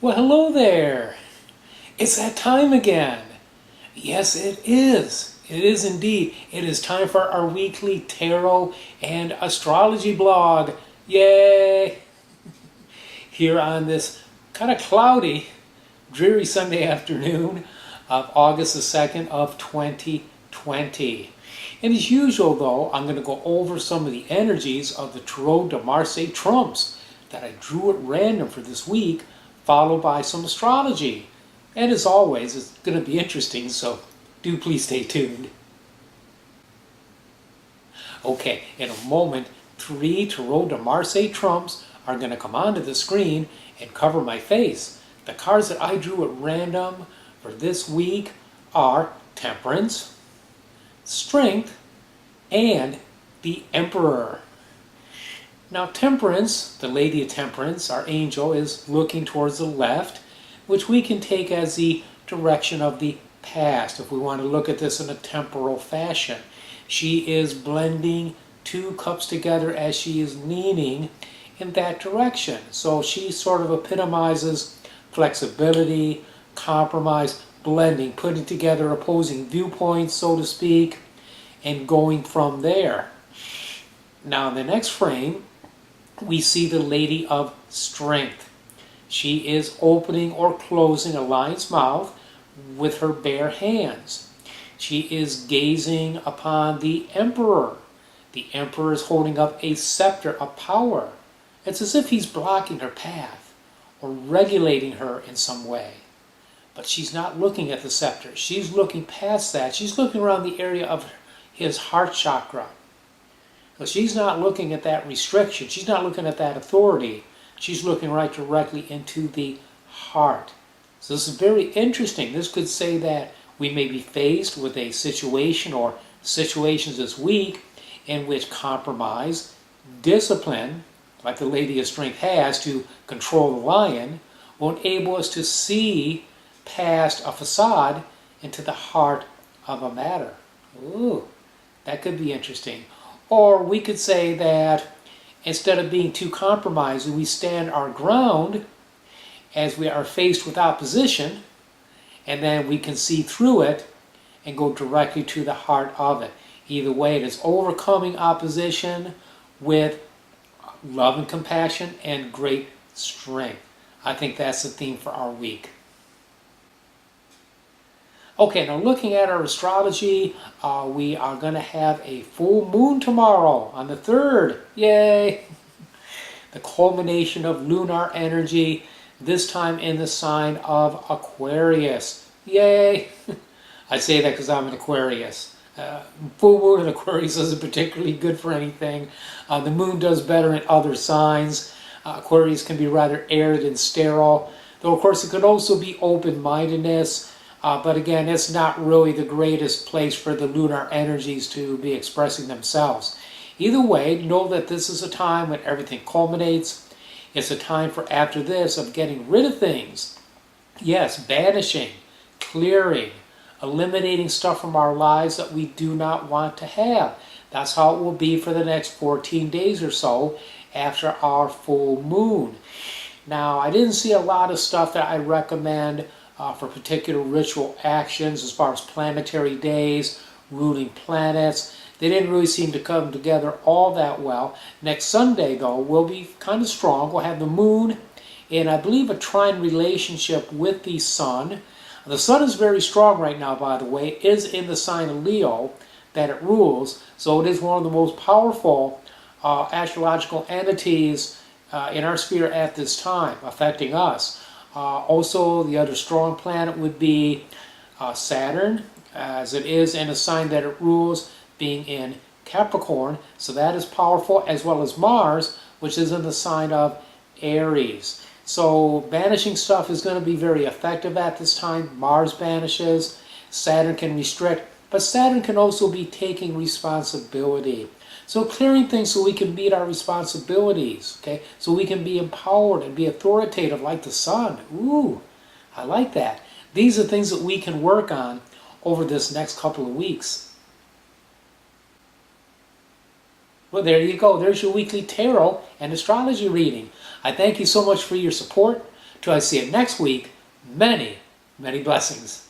Well, hello there. It's that time again. Yes, it is. It is indeed. It is time for our weekly tarot and astrology blog. Yay! Here on this kind of cloudy, dreary Sunday afternoon of August the 2nd of 2020. And as usual, though, I'm going to go over some of the energies of the Tarot de Marseille trumps that I drew at random for this week, followed by some astrology. And as always, it's going to be interesting, so do please stay tuned. Okay, in a moment, 3 Tarot de Marseille trumps are going to come onto the screen and cover my face. The cards that I drew at random for this week are Temperance, Strength, and the Emperor. Now Temperance, the Lady of Temperance, our angel, is looking towards the left, which we can take as the direction of the past if we want to look at this in a temporal fashion. She is blending 2 cups together as she is leaning in that direction. So she sort of epitomizes flexibility, compromise, blending, putting together opposing viewpoints, so to speak, and going from there. Now in the next frame, we see the Lady of Strength. She is opening or closing a lion's mouth with her bare hands. She is gazing upon the Emperor. The Emperor is holding up a scepter of power. It's as if he's blocking her path or regulating her in some way. But she's not looking at the scepter. She's looking past that. She's looking around the area of his heart chakra. So she's not looking at that restriction. She's not looking at that authority. She's looking right directly into the heart. So this is very interesting. This could say that we may be faced with a situation or situations this week in which compromise, discipline, like the Lady of Strength has to control the lion, will enable us to see past a facade into the heart of a matter. Ooh, that could be interesting. Or we could say that instead of being too compromising, we stand our ground as we are faced with opposition, and then we can see through it and go directly to the heart of it. Either way, it is overcoming opposition with love and compassion and great strength. I think that's the theme for our week. Okay, now looking at our astrology, we are going to have a full moon tomorrow on the 3rd. Yay! The culmination of lunar energy, this time in the sign of Aquarius. Yay! I say that because I'm an Aquarius. Full moon in Aquarius isn't particularly good for anything. The moon does better in other signs. Aquarius can be rather arid and sterile, though of course it could also be open-mindedness. But again, it's not really the greatest place for the lunar energies to be expressing themselves. Either way, know that this is a time when everything culminates. It's a time for after this of getting rid of things. Yes, banishing, clearing, eliminating stuff from our lives that we do not want to have. That's how it will be for the next 14 days or so after our full moon. Now, I didn't see a lot of stuff that I recommend for particular ritual actions as far as planetary days, ruling planets. They didn't really seem to come together all that well. Next Sunday, though, will be kind of strong. We'll have the moon in, I believe, a trine relationship with the sun. The sun is very strong right now, by the way. It is in the sign of Leo that it rules, so it is one of the most powerful astrological entities in our sphere at this time, affecting us. Also, the other strong planet would be Saturn, as it is in a sign that it rules, being in Capricorn. So that is powerful, as well as Mars, which is in the sign of Aries. So banishing stuff is going to be very effective at this time. Mars banishes, Saturn can restrict, but Saturn can also be taking responsibility. So clearing things so we can meet our responsibilities, okay? So we can be empowered and be authoritative like the sun. Ooh, I like that. These are things that we can work on over this next couple of weeks. Well, there you go. There's your weekly tarot and astrology reading. I thank you so much for your support. Till I see you next week, many, many blessings.